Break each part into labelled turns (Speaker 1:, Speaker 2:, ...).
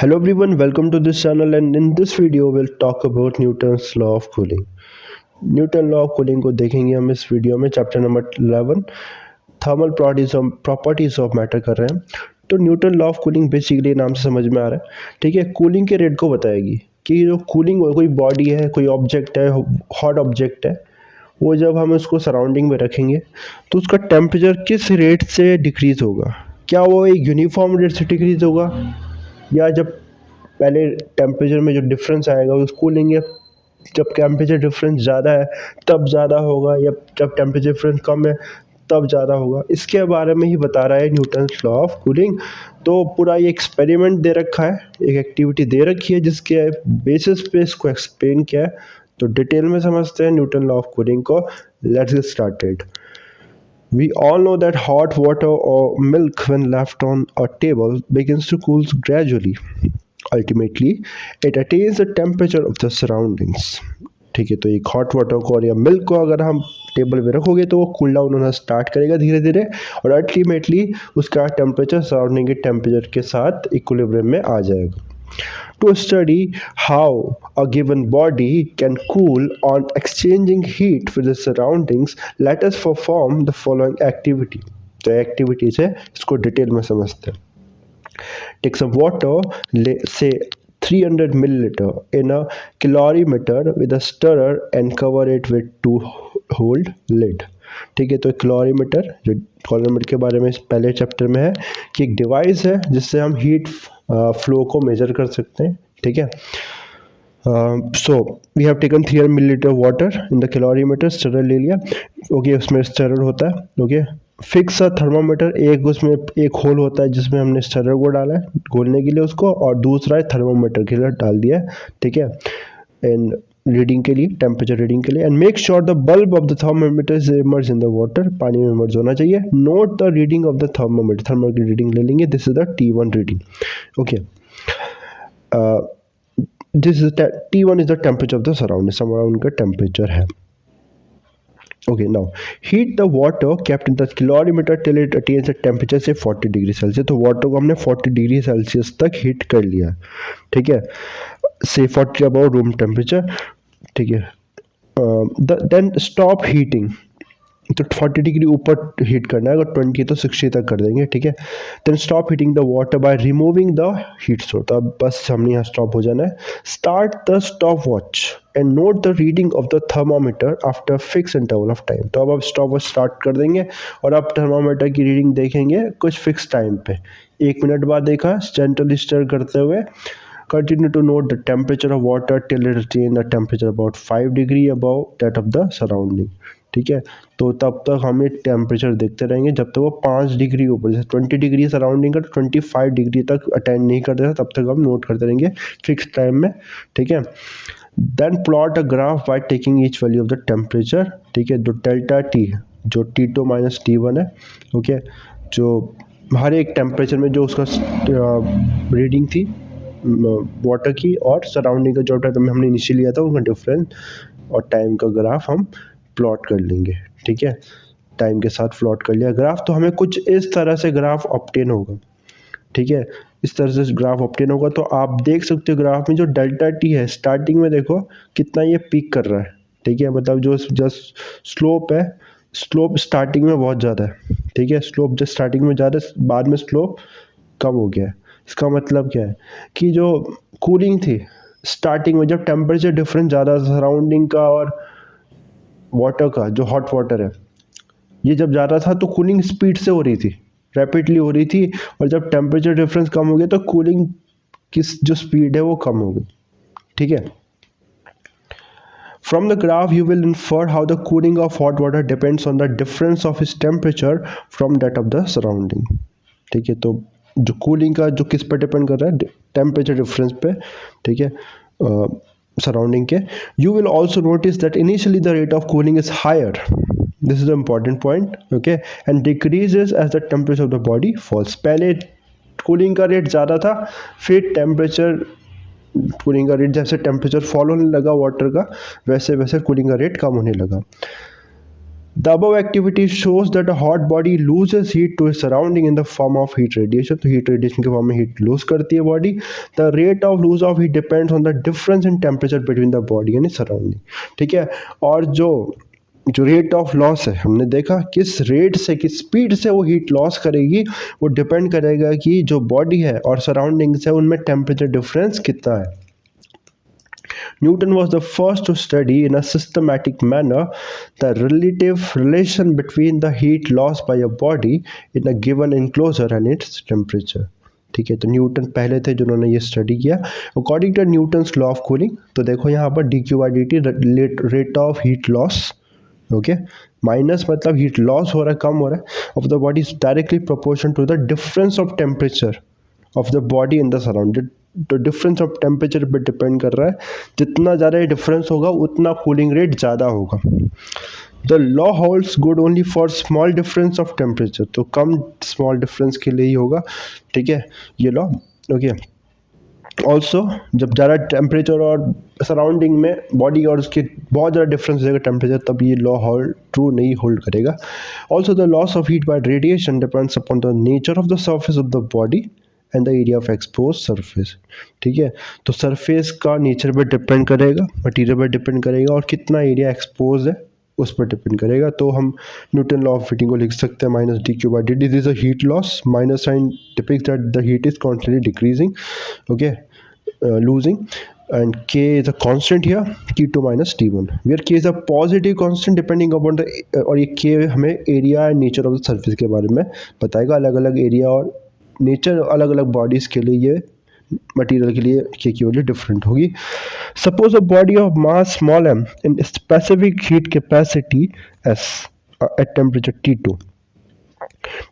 Speaker 1: Hello everyone, welcome to this channel and in this video we'll talk about Newton's law of cooling. Newton law of cooling को देखेंगे हम इस video में chapter number 11 thermal properties of matter कर रहे हैं। तो Newton law of cooling basically नाम से समझ में आ रहा है, ठीक है। कूलिंग के रेट को बताएगी कि जो कूलिंग कोई बॉडी है, कोई ऑब्जेक्ट है, हॉट ऑब्जेक्ट है, वो जब हम उसको सराउंडिंग में रखेंगे तो उसका टेम्परेचर किस रेट से डिक्रीज़ होगा। क्या वो एक यूनिफॉर्म रेट से डिक्रीज़ होगा या जब पहले टेम्परेचर में जो डिफरेंस आएगा उस कूलिंग या जब टेम्परेचर डिफरेंस ज़्यादा है तब ज़्यादा होगा या जब टेम्परेचर डिफरेंस कम है तब ज़्यादा होगा। इसके बारे में ही बता रहा है न्यूटन लॉ ऑफ कूलिंग। तो पूरा ये एक्सपेरिमेंट दे रखा है, एक एक्टिविटी दे रखी है जिसके बेसिस पे इसको एक्सप्लेन किया है। तो डिटेल में समझते हैं न्यूटन लॉ ऑफ कूलिंग को। Let's get started. We all know that hot water or milk, when left on a table, begins to cool gradually. Ultimately, it attains the temperature of the surroundings. ठीक है, तो एक hot water को और या milk को अगर हम टेबल पे रखोगे तो वो कूल डाउन होना स्टार्ट करेगा धीरे धीरे और अल्टीमेटली उसका टेम्परेचर सराउंडिंग के टेम्परेचर के साथ इक्विलिब्रियम में आ जाएगा। To study how a given body can cool on exchanging heat with the surroundings, let us perform the following activity. तो एक्टिविटीज है, इसको डिटेल में समझते हैं। Take some water, say 300 milliliter in a calorimeter with a stirrer and cover it with two hold lid. ठीक है, तो calorimeter, जो कैलोरीमीटर के बारे में पहले चैप्टर में है कि एक डिवाइस है जिससे हम हीट फ्लो को मेजर कर सकते हैं। ठीक है, so we have taken 300 millilitre water in the calorimeter, stirrer ले लिया। ओके, उसमें स्टरर होता है। ओके, फिक्स अ थर्मामीटर, एक उसमें एक होल होता है जिसमें हमने स्टरर को डाला है घोलने के लिए उसको, और दूसरा है थर्मामीटर के लिए डाल दिया है। ठीक है, एंड रीडिंग के लिए, टेम्परेचर रीडिंग के लिए। And make sure the bulb of the thermometer is emerge in the water, पानी में इमर्ज होना चाहिए। Note the reading of the thermometer, thermometer की रीडिंग ले लेंगे। This is the T1 reading. Okay, this is T1 is the temperature of the surrounding का temperature है। Okay, now heat the water kept in the calorimeter till it attains a temperature से 40 degree Celsius. तो water को हमने 40 degree Celsius तक heat कर लिया। ठीक है, से 40 अबाउट रूम टेम्परेचर। ठीक है, देन स्टॉप हीटिंग, तो 40 डिग्री ऊपर हीट करना है, अगर 20 तो 60 तक कर देंगे। ठीक है, then stop heating the water by removing the heat source. तो अब बस हमने यहाँ स्टॉप हो जाना है। Start the stop watch and note the reading of the thermometer after fix interval of time. तो अब आप स्टॉप वॉच स्टार्ट कर देंगे और अब थर्मामीटर की रीडिंग देखेंगे कुछ फिक्स टाइम पे। 1 मिनट बाद देखा, जेंटली स्टर करते हुए। Continue to note the temperature of water till it attains a temperature about 5 degree above that of the surrounding. ठीक है, तो तब तक हमें टेम्परेचर देखते रहेंगे जब तक वो 5 डिग्री ऊपर, जैसे 20 डिग्री सराउंडिंग का 25 डिग्री तक अटेंड नहीं कर देगा तब तक हम नोट करते रहेंगे फिक्स टाइम में। ठीक है, then plot a graph by taking each value of the temperature. ठीक है, जो डेल्टा टी, जो T2 माइनस T1 है। ओके, जो हर एक टेम्परेचर में जो उसका रीडिंग थी वाटर की और सराउंडिंग का जो टाइम हमने नीचे लिया था उनका डिफरेंस और टाइम का ग्राफ हम प्लॉट कर लेंगे। ठीक है, टाइम के साथ प्लॉट कर लिया ग्राफ, तो हमें कुछ इस तरह से ग्राफ ऑब्टेन होगा। ठीक है, इस तरह से ग्राफ ऑब्टेन होगा। तो आप देख सकते हो ग्राफ में जो डेल्टा टी है स्टार्टिंग में देखो कितना ये पीक कर रहा है। ठीक है, मतलब जो जस्ट स्लोप है, स्लोप स्टार्टिंग में बहुत ज़्यादा है। ठीक है, स्लोप जस्ट स्टार्टिंग में ज़्यादा, बाद में स्लोप कम हो गया है। इसका मतलब क्या है कि जो कूलिंग थी स्टार्टिंग में, जब टेम्परेचर डिफरेंस ज़्यादा सराउंडिंग का और वाटर का, जो हॉट वाटर है, ये जब ज़्यादा था तो कूलिंग स्पीड से हो रही थी, रैपिडली हो रही थी। और जब टेम्परेचर डिफरेंस कम हो गया तो कूलिंग की जो स्पीड है वो कम हो गई। ठीक है, From the graph, you will infer how the cooling of hot water depends on the difference of its temperature from that of the surrounding. ठीक है, तो जो कूलिंग का जो किस पर डिपेंड कर रहा है, टेम्परेचर डिफरेंस पे। ठीक है, सराउंडिंग के। You will also notice that initially the rate of cooling is higher, this is the important point. Okay, and decreases as the temperature of the body falls. पहले cooling का rate ज़्यादा था, फिर cooling का rate जैसे temperature fall होने लगा water का, वैसे वैसे कूलिंग का रेट कम होने लगा। The above activity shows that a hot body loses heat to its surrounding in the form of heat radiation. तो heat radiation के form में heat lose करती है body. The rate of lose of heat depends on the difference in temperature between the body and its surrounding. ठीक है, और जो rate of loss है, हमने देखा किस रेट से, किस स्पीड से वो हीट लॉस करेगी, वो डिपेंड करेगा कि जो बॉडी है और सराउंडिंग्स है उनमें टेम्परेचर डिफरेंस कितना है. Newton was the first to study in a systematic manner the relative relation between the heat lost by a body in a given enclosure and its temperature. ठीक है, तो Newton पहले थे जिन्होंने ये स्टडी किया. According to Newton's law of cooling, तो देखो यहाँ पर d q by d t rate of heat loss, okay, minus मतलब हीट लॉस हो रहा है, कम हो रहा है, of the body is directly proportion to the difference of temperature of the body in the surrounded. तो डिफरेंस ऑफ टेम्परेचर पे डिपेंड कर रहा है, जितना ज़्यादा डिफरेंस होगा उतना कूलिंग रेट ज़्यादा होगा. The law holds good only for small difference of temperature, तो कम स्मॉल डिफरेंस के लिए ही होगा. ठीक है, ये लॉ, ओके. ऑल्सो जब ज़्यादा टेम्परेचर और सराउंडिंग में बॉडी और उसके बहुत ज़्यादा डिफरेंस हो जाएगा टेम्परेचर, तब ये लॉ होल्ड ट्रू नहीं होल्ड करेगा. Also the loss of heat bye radiation depends upon the nature of the surface of the body and the area of expose surface. ठीक है, तो सरफेस का नेचर पर डिपेंड करेगा, मटीरियल पर depend करेगा, और कितना एरिया एक्सपोज है उस पर डिपेंड करेगा. तो हम न्यूटन लॉ ऑफ हीटिंग को लिख सकते हैं minus d q by d t. This is a heat loss, minus sign depicts that the heat is constantly decreasing, okay, losing, and k is a constant here, T2 minus T1, where k is a positive constant depending upon the और ये k हमें area and nature of the surface के बारे में बताएगा. अलग अलग area और नेचर अलग अलग बॉडीज़ के लिए, ये मटेरियल के लिए k की वैल्यू डिफरेंट होगी. Suppose a body of mass small m in specific heat capacity s at temperature T2.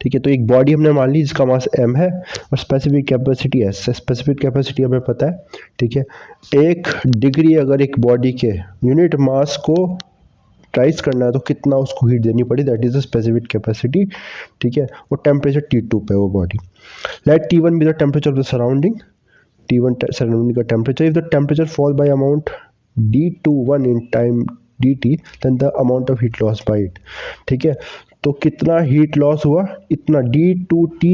Speaker 1: ठीक है, तो एक बॉडी हमने मान ली जिसका मास m है और स्पेसिफिक कैपेसिटी s है. स्पेसिफिक कैपेसिटी हमें पता है. ठीक है, 1 डिग्री अगर एक बॉडी के यूनिट मास को राइज करना है तो कितना उसको हीट देनी पड़ी, that is the specific capacity. ठीक है, वो टेम्परेचर T2 पे वो body. Let T1 be the temperature of the surrounding, T1 surrounding का temperature. If the temperature fall by amount D21 in time dt, then the amount of heat loss by it. ठीक है, तो कितना heat loss हुआ, इतना D2T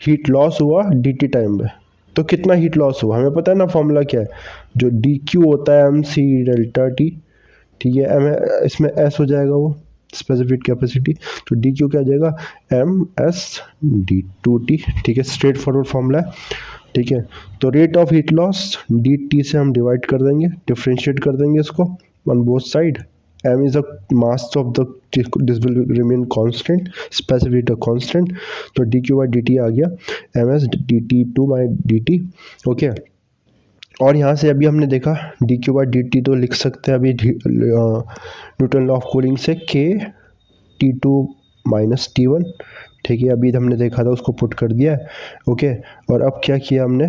Speaker 1: heat loss हुआ dt time में. तो कितना हीट लॉस हुआ हमें पता है ना, फॉर्मूला क्या है, जो dq होता है mc डेल्टा t. ठीक है, m इसमें s हो जाएगा वो स्पेसिफिक कैपेसिटी, तो dq क्या आ जाएगा, ms d2t. ठीक है, स्ट्रेट फॉरवर्ड फॉर्मूला है. ठीक है, तो rate of heat loss dt से हम डिवाइड कर देंगे, डिफ्रेंशिएट कर देंगे इसको on both side. m is the mass of the, this will remain constant, specific a constant, तो dq by dt आ गया ms dt2 by dt. Okay, और यहाँ से अभी हमने देखा dq by dt तो लिख सकते हैं अभी न्यूटन लॉ ऑफ कूलिंग से k T2 माइनस T1. ठीक है, अभी हमने देखा था उसको पुट कर दिया है. ओके, और अब क्या किया हमने,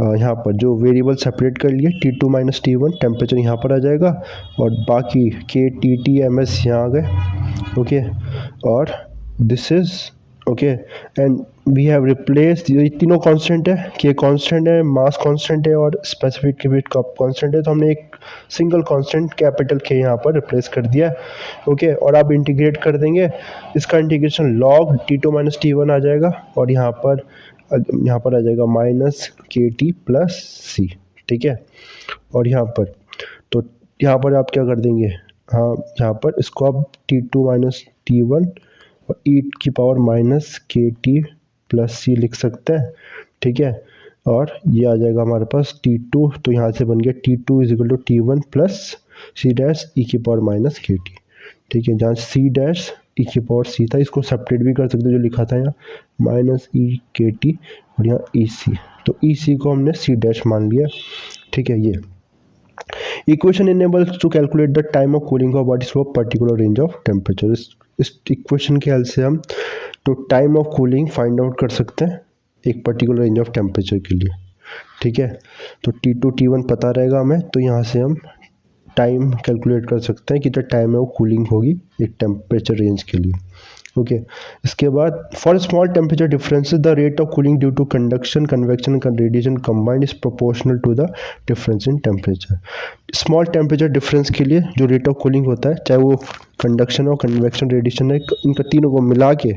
Speaker 1: यहाँ पर जो वेरिएबल सेपरेट कर लिए, T2 माइनस T1, टेम्परेचर यहाँ पर आ जाएगा, और बाकी K T T M S यहाँ आ गए. ओके, और this is okay, and we have replace, ये तीनों कांस्टेंट है, K कांस्टेंट है, मास कांस्टेंट है, और स्पेसिफिक हीट कांस्टेंट है. तो हमने एक सिंगल कांस्टेंट कैपिटल K यहाँ पर रिप्लेस कर दिया. ओके, और आप इंटीग्रेट कर देंगे, इसका integration log T2 minus T1 आ जाएगा, और यहाँ पर आ जाएगा माइनस के टी प्लस सी. ठीक है, और यहाँ पर, तो यहाँ पर आप क्या कर देंगे, हाँ यहाँ पर इसको आप T2 माइनस T1 और e की पावर माइनस के टी प्लस सी लिख सकते हैं. ठीक है, और ये आ जाएगा हमारे पास T2, तो यहाँ से बन गया T2 is equal to T1 plus c dash e की पावर माइनस के टी. ठीक है, जहाँ सी डैश ई की पावर सी था, इसको सेपरेट भी कर सकते जो लिखा था यहाँ, माइनस ई के टी और यहाँ ई सी, तो ई सी को हमने सी डैश मान लिया. ठीक है, ये equation enables to calculate the time of cooling of bodies for particular range of temperature. इस इक्वेशन के हेल्प से हम तो time of cooling find out कर सकते हैं एक पर्टिकुलर रेंज ऑफ टेम्परेचर के लिए. ठीक है, तो T2 T1 पता रहेगा हमें, तो यहाँ से हम टाइम कैलकुलेट कर सकते हैं कितना टाइम है वो कूलिंग होगी एक टेम्परेचर रेंज के लिए. ओके इसके बाद for small temperature differences the rate of cooling due to conduction convection and radiation combined is proportional to the difference in temperature. Small temperature difference के लिए जो रेट ऑफ कूलिंग होता है, चाहे वो कंडक्शन और कन्वेक्शन रेडिएशन है, इनका तीनों को मिला के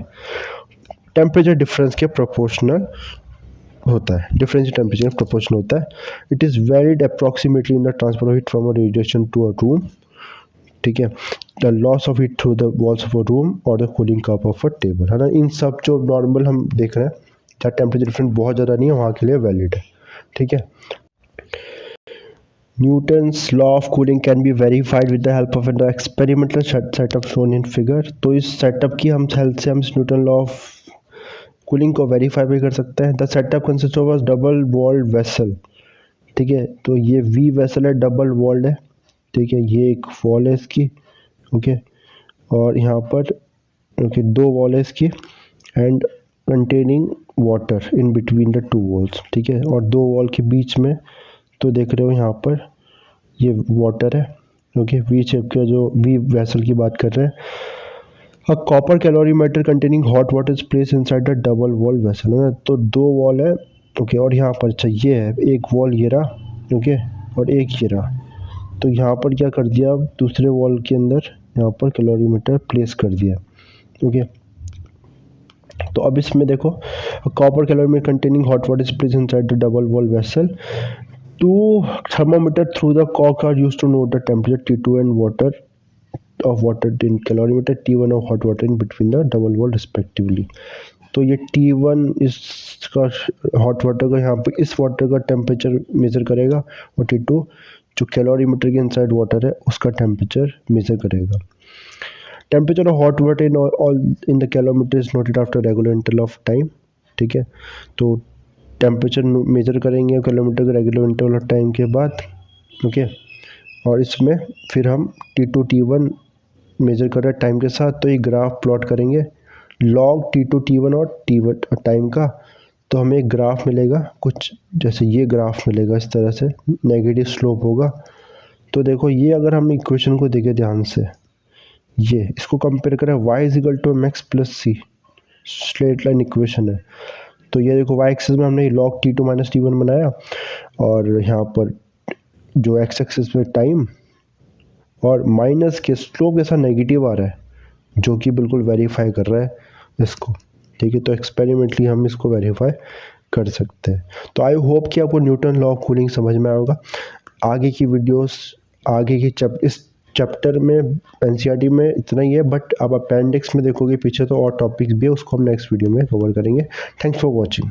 Speaker 1: टेम्परेचर डिफरेंस के प्रोपोर्शनल होता है, डिफरेंस इन टेम्परेचर प्रोपोर्शनल होता है। It is varied approximately in the transfer of heat from a radiation to a room, ठीक है, the loss of heat through the walls of a room और the cooling cup of a table, है ना। इन सब जो normal हम देख रहे हैं, जहाँ टेम्परेचर डिफरेंस बहुत ज़्यादा नहीं है, वहाँ के लिए वैलिड है, ठीक है। Newton's law of cooling can be verified with the help of the experimental setup shown in figure. तो इस सेटअप की हम हेल्प से हम इस न्यूटन लॉ ऑफ कूलिंग को वेरीफाई भी कर सकते हैं। The setup consist of double walled vessel, ठीक है। तो ये वी वेसल है, डबल वॉल्ड है, ठीक है। ये एक वॉल है इसकी, ओके, और यहाँ पर ओके दो वॉल है इसकी, and containing water in between the two walls, ठीक है। और दो वॉल के बीच में तो देख रहे हो यहाँ पर ये वाटर है, ओके। वी शेप का जो वी वेसल की बात कर रहे हैं। A copper calorimeter containing hot water is place inside the double wall vessel, है ना। तो दो वॉल है, ओके, और यहाँ पर अच्छा ये है एक वॉल ये रहा, ओके, और एक ये रहा। तो यहाँ पर क्या कर दिया, दूसरे वॉल के अंदर यहाँ पर कैलोरीमीटर प्लेस कर दिया, ओके। तो अब इसमें देखो, copper calorimeter containing hot water is place inside the double wall vessel. Two thermometer through the cork are used to note the temperature T2 and water in calorimeter, T1 of hot water in between the double wall respectively। तो ये T1 इसका hot water का यहाँ पे इस water का temperature measure करेगा, और T2 जो कैलोरीमीटर के इनसाइड वाटर है उसका टेम्परेचर मेज़र करेगा। Temperature of hot water in the कैलोमीटर is noted after regular interval of time, ठीक है। तो टेम्परेचर मेज़र करेंगे किलोमीटर के रेगुलर इंटरवल ऑफ टाइम के बाद, ओके। और इसमें फिर हम T2 T1 मेज़र कर रहे हैं टाइम के साथ, तो ये ग्राफ प्लॉट करेंगे लॉग T2 T1 और T1 टाइम का। तो हमें एक ग्राफ मिलेगा कुछ जैसे ये ग्राफ मिलेगा, इस तरह से नेगेटिव स्लोप होगा। तो देखो ये अगर हम इक्वेशन को देखें ध्यान से, ये इसको कंपेयर करें y is equal to mx plus c, straight line equation है। तो ये देखो y एक्सिस में हमने log T2 माइनस T1 बनाया, और यहाँ पर जो x एक्सिस में टाइम और माइनस के स्लोप जैसा नेगेटिव आ रहा है, जो कि बिल्कुल वेरीफाई कर रहा है इसको, ठीक है। तो एक्सपेरिमेंटली हम इसको वेरीफाई कर सकते हैं। तो आई होप कि आपको न्यूटन लॉ ऑफ कूलिंग समझ में आएगा। आगे की वीडियोस, आगे की इस चैप्टर में एनसीईआरटी में इतना ही है, बट अब अपेंडिक्स में देखोगे पीछे तो और टॉपिक्स भी है, उसको हम नेक्स्ट वीडियो में कवर करेंगे। Thanks for watching.